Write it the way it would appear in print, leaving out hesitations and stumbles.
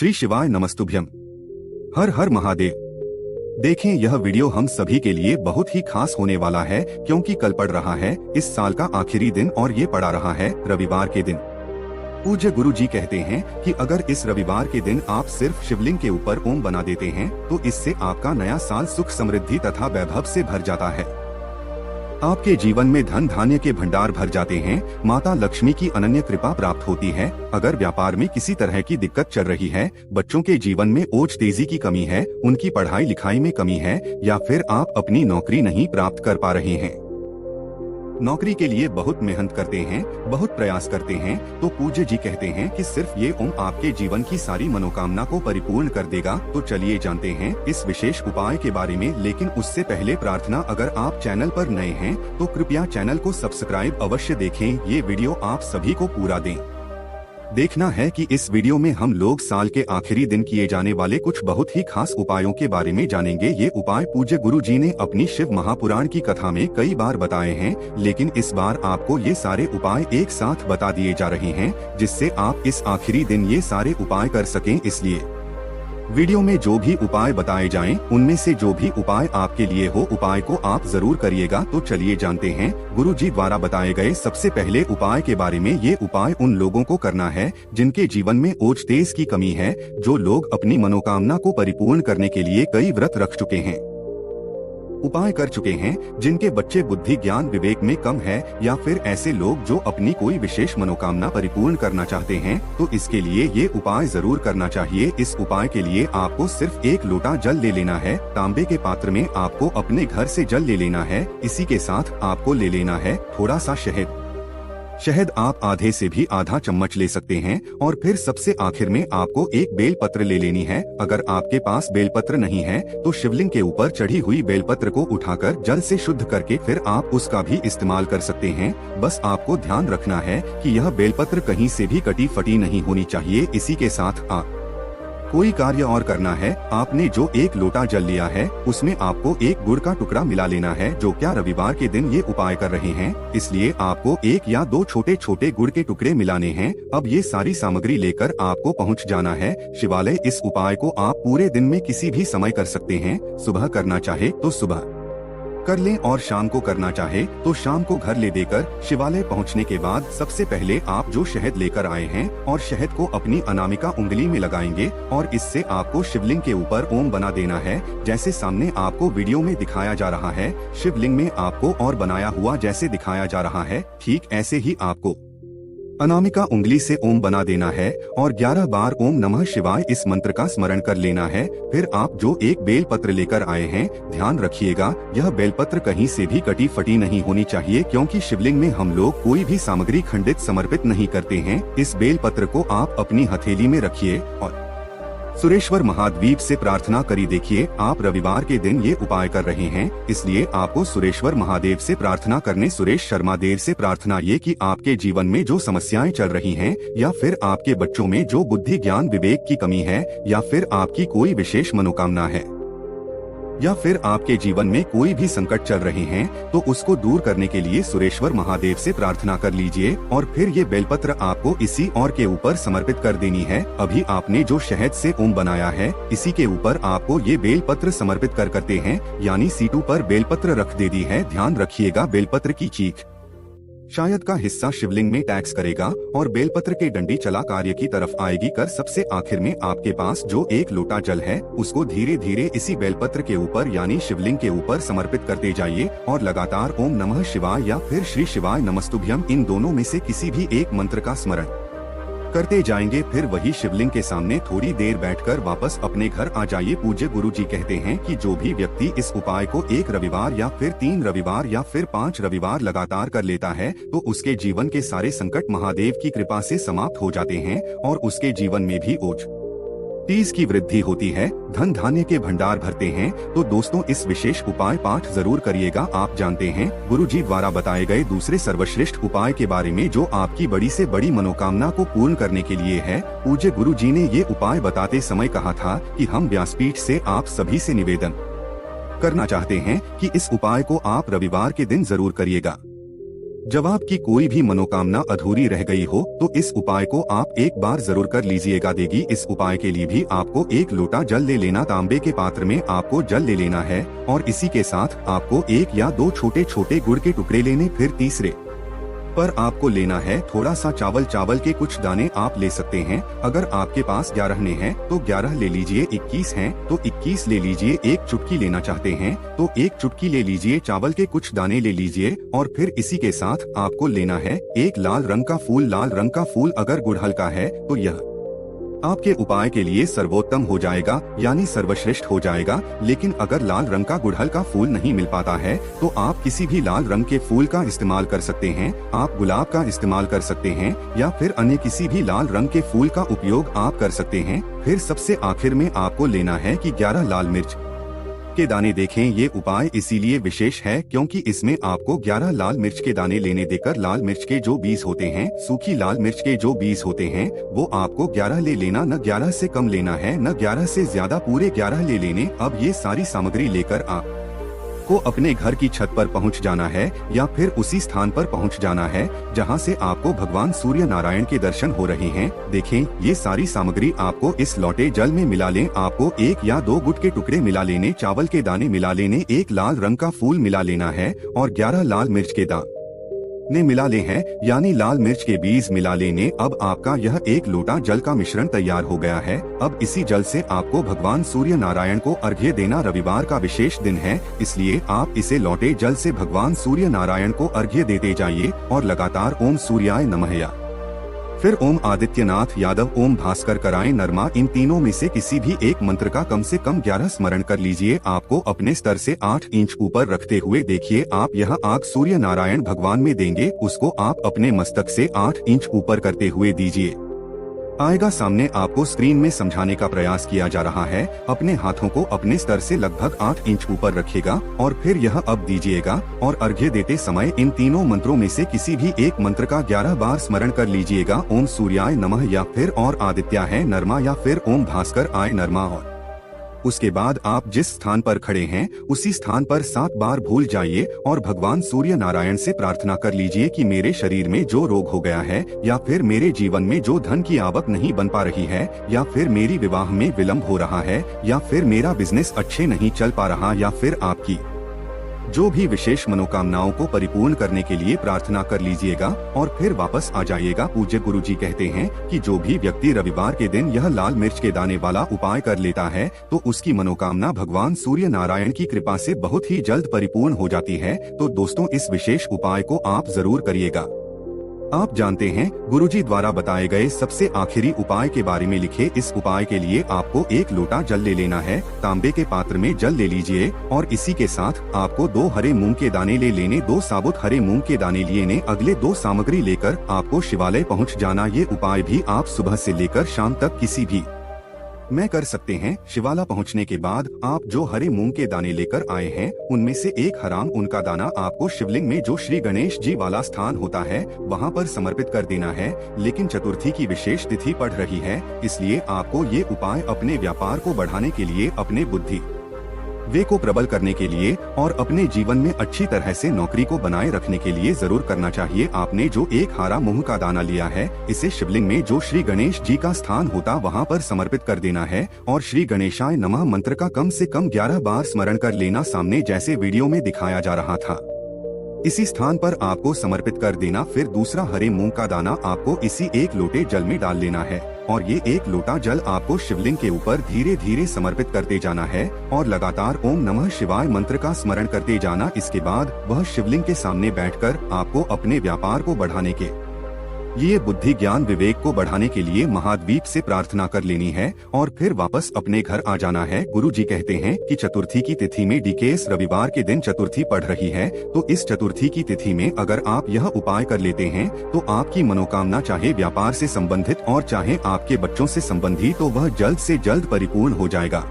श्री शिवाय नमस्तुभ्यम। हर हर महादेव। देखें, यह वीडियो हम सभी के लिए बहुत ही खास होने वाला है, क्योंकि कल पड़ रहा है इस साल का आखिरी दिन और ये पड़ा रहा है रविवार के दिन। पूज्य गुरु जी कहते हैं कि अगर इस रविवार के दिन आप सिर्फ शिवलिंग के ऊपर ओम बना देते हैं तो इससे आपका नया साल सुख समृद्धि तथा वैभव से भर जाता है। आपके जीवन में धन धान्य के भंडार भर जाते हैं, माता लक्ष्मी की अनन्य कृपा प्राप्त होती है। अगर व्यापार में किसी तरह की दिक्कत चल रही है, बच्चों के जीवन में ओज तेजी की कमी है, उनकी पढ़ाई लिखाई में कमी है, या फिर आप अपनी नौकरी नहीं प्राप्त कर पा रहे हैं, नौकरी के लिए बहुत मेहनत करते हैं, बहुत प्रयास करते हैं, तो पूज्य जी कहते हैं कि सिर्फ ये ओम आपके जीवन की सारी मनोकामना को परिपूर्ण कर देगा। तो चलिए जानते हैं इस विशेष उपाय के बारे में। लेकिन उससे पहले प्रार्थना, अगर आप चैनल पर नए हैं तो कृपया चैनल को सब्सक्राइब अवश्य देखें। ये वीडियो आप सभी को पूरा देखना है कि इस वीडियो में हम लोग साल के आखिरी दिन किए जाने वाले कुछ बहुत ही खास उपायों के बारे में जानेंगे। ये उपाय पूज्य गुरु जी ने अपनी शिव महापुराण की कथा में कई बार बताए हैं, लेकिन इस बार आपको ये सारे उपाय एक साथ बता दिए जा रहे हैं, जिससे आप इस आखिरी दिन ये सारे उपाय कर सकें। इसलिए वीडियो में जो भी उपाय बताए जाएं, उनमें से जो भी उपाय आपके लिए हो, उपाय को आप जरूर करिएगा। तो चलिए जानते हैं गुरु जी द्वारा बताए गए सबसे पहले उपाय के बारे में। ये उपाय उन लोगों को करना है जिनके जीवन में ओज तेज की कमी है, जो लोग अपनी मनोकामना को परिपूर्ण करने के लिए कई व्रत रख चुके हैं, उपाय कर चुके हैं, जिनके बच्चे बुद्धि ज्ञान विवेक में कम है, या फिर ऐसे लोग जो अपनी कोई विशेष मनोकामना परिपूर्ण करना चाहते हैं। तो इसके लिए ये उपाय जरूर करना चाहिए। इस उपाय के लिए आपको सिर्फ एक लोटा जल ले लेना है। तांबे के पात्र में आपको अपने घर से जल ले लेना है। इसी के साथ आपको ले लेना है थोड़ा सा शहद आप आधे से भी आधा चम्मच ले सकते हैं। और फिर सबसे आखिर में आपको एक बेलपत्र ले लेनी है। अगर आपके पास बेलपत्र नहीं है तो शिवलिंग के ऊपर चढ़ी हुई बेलपत्र को उठाकर जल से शुद्ध करके फिर आप उसका भी इस्तेमाल कर सकते हैं। बस आपको ध्यान रखना है कि यह बेलपत्र कहीं से भी कटी फटी नहीं होनी चाहिए। इसी के साथ आप कोई कार्य और करना है। आपने जो एक लोटा जल लिया है उसमें आपको एक गुड़ का टुकड़ा मिला लेना है। जो क्या रविवार के दिन ये उपाय कर रहे हैं, इसलिए आपको एक या दो छोटे छोटे गुड़ के टुकड़े मिलाने हैं। अब ये सारी सामग्री लेकर आपको पहुंच जाना है शिवालय। इस उपाय को आप पूरे दिन में किसी भी समय कर सकते हैं। सुबह करना चाहे तो सुबह कर लें और शाम को करना चाहे तो शाम को घर ले देकर शिवालय पहुंचने के बाद सबसे पहले आप जो शहद लेकर आए हैं और शहद को अपनी अनामिका उंगली में लगाएंगे और इससे आपको शिवलिंग के ऊपर ओम बना देना है। जैसे सामने आपको वीडियो में दिखाया जा रहा है, शिवलिंग में आपको और बनाया हुआ जैसे दिखाया जा रहा है, ठीक ऐसे ही आपको अनामिका उंगली से ओम बना देना है और 11 बार ओम नमः शिवाय इस मंत्र का स्मरण कर लेना है। फिर आप जो एक बेल पत्र लेकर आए हैं, ध्यान रखिएगा यह बेलपत्र कहीं से भी कटी फटी नहीं होनी चाहिए, क्योंकि शिवलिंग में हम लोग कोई भी सामग्री खंडित समर्पित नहीं करते हैं। इस बेल पत्र को आप अपनी हथेली में रखिए और सुरेश्वर महाद्वीप से प्रार्थना करी। देखिए, आप रविवार के दिन ये उपाय कर रहे हैं, इसलिए आपको सुरेश्वर महादेव से प्रार्थना करने, सुरेश शर्मा देव से प्रार्थना ये कि आपके जीवन में जो समस्याएं चल रही हैं, या फिर आपके बच्चों में जो बुद्धि ज्ञान विवेक की कमी है, या फिर आपकी कोई विशेष मनोकामना है, या फिर आपके जीवन में कोई भी संकट चल रहे हैं, तो उसको दूर करने के लिए सुरेश्वर महादेव से प्रार्थना कर लीजिए। और फिर ये बेलपत्र आपको इसी और के ऊपर समर्पित कर देनी है। अभी आपने जो शहद से ओम बनाया है, इसी के ऊपर आपको ये बेलपत्र समर्पित करते हैं, यानी सीटू पर बेलपत्र रख दे दी है। ध्यान रखिएगा बेलपत्र की चीख शायद का हिस्सा शिवलिंग में टैक्स करेगा और बेलपत्र के डंडी चला कार्य की तरफ आएगी। कर सबसे आखिर में आपके पास जो एक लोटा जल है उसको धीरे धीरे इसी बेलपत्र के ऊपर यानी शिवलिंग के ऊपर समर्पित करते जाइए और लगातार ओम नमः शिवाय या फिर श्री शिवाय नमस्तुभ्यम, इन दोनों में से किसी भी एक मंत्र का स्मरण करते जाएंगे। फिर वही शिवलिंग के सामने थोड़ी देर बैठकर वापस अपने घर आ जाइए। पूज्य गुरु जी कहते हैं कि जो भी व्यक्ति इस उपाय को एक रविवार या फिर 3 रविवार या फिर 5 रविवार लगातार कर लेता है, तो उसके जीवन के सारे संकट महादेव की कृपा से समाप्त हो जाते हैं और उसके जीवन में भी ओज तेज की वृद्धि होती है, धन धान्य के भंडार भरते हैं। तो दोस्तों, इस विशेष उपाय पाठ जरूर करिएगा। आप जानते हैं गुरु जी द्वारा बताए गए दूसरे सर्वश्रेष्ठ उपाय के बारे में, जो आपकी बड़ी से बड़ी मनोकामना को पूर्ण करने के लिए है। पूज्य गुरु जी ने ये उपाय बताते समय कहा था कि हम व्यासपीठ से आप सभी से निवेदन करना चाहते हैं कि इस उपाय को आप रविवार के दिन जरूर करिएगा। जब आपकी कोई भी मनोकामना अधूरी रह गई हो तो इस उपाय को आप एक बार जरूर कर लीजिएगा। देगी इस उपाय के लिए भी आपको 1 लोटा जल ले लेना। तांबे के पात्र में आपको जल ले लेना है और इसी के साथ आपको 1 या 2 छोटे छोटे गुड़ के टुकड़े लेने। फिर तीसरे पर आपको लेना है थोड़ा सा चावल। चावल के कुछ दाने आप ले सकते हैं। अगर आपके पास 11 हैं तो 11 ले लीजिए। 21 हैं तो 21 ले लीजिए। 1 चुटकी लेना चाहते हैं तो 1 चुटकी ले लीजिए। चावल के कुछ दाने ले लीजिए और फिर इसी के साथ आपको लेना है 1 लाल रंग का फूल। लाल रंग का फूल अगर गुड़ हल्का है तो यह आपके उपाय के लिए सर्वोत्तम हो जाएगा, यानी सर्वश्रेष्ठ हो जाएगा। लेकिन अगर लाल रंग का गुड़हल का फूल नहीं मिल पाता है तो आप किसी भी लाल रंग के फूल का इस्तेमाल कर सकते हैं। आप गुलाब का इस्तेमाल कर सकते हैं या फिर अन्य किसी भी लाल रंग के फूल का उपयोग आप कर सकते हैं। फिर सबसे आखिर में आपको लेना है कि 11 लाल मिर्च के दाने। देखें ये उपाय इसीलिए विशेष है क्योंकि इसमें आपको 11 लाल मिर्च के दाने लेने देकर लाल मिर्च के जो बीज होते हैं, सूखी लाल मिर्च के जो बीज होते हैं, वो आपको 11 ले लेना। न 11 से कम लेना है न 11 से ज्यादा, पूरे 11 ले लेने। अब ये सारी सामग्री लेकर आप को अपने घर की छत पर पहुंच जाना है या फिर उसी स्थान पर पहुंच जाना है जहां से आपको भगवान सूर्य नारायण के दर्शन हो रहे हैं। देखें ये सारी सामग्री आपको इस लौटे जल में मिला लें। आपको 1 या 2 गुड़ के टुकड़े मिला लेने, चावल के दाने मिला लेने, 1 लाल रंग का फूल मिला लेना है और 11 लाल मिर्च के दाने मिला ले हैं, यानी लाल मिर्च के बीज मिला लेने। अब आपका यह 1 लोटा जल का मिश्रण तैयार हो गया है। अब इसी जल से आपको भगवान सूर्य नारायण को अर्घ्य देना। रविवार का विशेष दिन है, इसलिए आप इसे लौटे जल से भगवान सूर्य नारायण को अर्घ्य देते जाइए और लगातार ओम सूर्याय नमः या फिर ओम आदित्यनाथ यादव, ओम भास्कर कराएं नरमा, इन तीनों में से किसी भी एक मंत्र का कम से कम 11 स्मरण कर लीजिए। आपको अपने स्तर से 8 इंच ऊपर रखते हुए देखिए आप यह आग सूर्य नारायण भगवान में देंगे। उसको आप अपने मस्तक से 8 इंच ऊपर करते हुए दीजिए। आएगा सामने आपको स्क्रीन में समझाने का प्रयास किया जा रहा है। अपने हाथों को अपने स्तर से लगभग 8 इंच ऊपर रखेगा और फिर यह अब दीजिएगा और अर्घ्य देते समय इन तीनों मंत्रों में से किसी भी एक मंत्र का 11 बार स्मरण कर लीजिएगा। ओम सूर्याय नमः या फिर और आदित्याय नरमा या फिर ओम भास्कर आय नरमा। और उसके बाद आप जिस स्थान पर खड़े हैं उसी स्थान पर 7 बार भूल जाइए और भगवान सूर्य नारायण से प्रार्थना कर लीजिए कि मेरे शरीर में जो रोग हो गया है या फिर मेरे जीवन में जो धन की आवक नहीं बन पा रही है या फिर मेरी विवाह में विलंब हो रहा है या फिर मेरा बिजनेस अच्छे नहीं चल पा रहा या फिर आपकी जो भी विशेष मनोकामनाओं को परिपूर्ण करने के लिए प्रार्थना कर लीजिएगा और फिर वापस आ जाइएगा। पूज्य गुरुजी कहते हैं कि जो भी व्यक्ति रविवार के दिन यह लाल मिर्च के दाने वाला उपाय कर लेता है तो उसकी मनोकामना भगवान सूर्य नारायण की कृपा से बहुत ही जल्द परिपूर्ण हो जाती है। तो दोस्तों इस विशेष उपाय को आप जरूर करिएगा। आप जानते हैं गुरुजी द्वारा बताए गए सबसे आखिरी उपाय के बारे में लिखे इस उपाय के लिए आपको 1 लोटा जल ले लेना है। तांबे के पात्र में जल ले लीजिए और इसी के साथ आपको 2 हरे मूंग के दाने ले लेने। 2 साबुत हरे मूंग के दाने लिए अगले 2 सामग्री लेकर आपको शिवालय पहुंच जाना। ये उपाय भी आप सुबह से लेकर शाम तक किसी भी में कर सकते हैं। शिवाला पहुंचने के बाद आप जो हरे मूंग के दाने लेकर आए हैं उनमें से 1 हराम उनका दाना आपको शिवलिंग में जो श्री गणेश जी वाला स्थान होता है वहां पर समर्पित कर देना है। लेकिन चतुर्थी की विशेष तिथि पड़ रही है, इसलिए आपको ये उपाय अपने व्यापार को बढ़ाने के लिए, अपने बुद्धि वे को प्रबल करने के लिए और अपने जीवन में अच्छी तरह से नौकरी को बनाए रखने के लिए जरूर करना चाहिए। आपने जो 1 हरा मूंग का दाना लिया है इसे शिवलिंग में जो श्री गणेश जी का स्थान होता वहां पर समर्पित कर देना है और श्री गणेशाय नमः मंत्र का कम से कम 11 बार स्मरण कर लेना, सामने जैसे वीडियो में दिखाया जा रहा था इसी स्थान पर आपको समर्पित कर देना। फिर दूसरा हरे मूंग का दाना आपको इसी 1 लोटे जल में डाल लेना है और ये 1 लोटा जल आपको शिवलिंग के ऊपर धीरे धीरे समर्पित करते जाना है और लगातार ओम नमः शिवाय मंत्र का स्मरण करते जाना। इसके बाद वह शिवलिंग के सामने बैठकर आपको अपने व्यापार को बढ़ाने के ये बुद्धि ज्ञान विवेक को बढ़ाने के लिए महाद्वीप से प्रार्थना कर लेनी है और फिर वापस अपने घर आ जाना है। गुरु जी कहते हैं कि चतुर्थी की तिथि में डीकेएस रविवार के दिन चतुर्थी पड़ रही है, तो इस चतुर्थी की तिथि में अगर आप यह उपाय कर लेते हैं तो आपकी मनोकामना चाहे व्यापार से संबंधित और चाहे आपके बच्चों से संबंधी तो वह जल्द से जल्द परिपूर्ण हो जाएगा।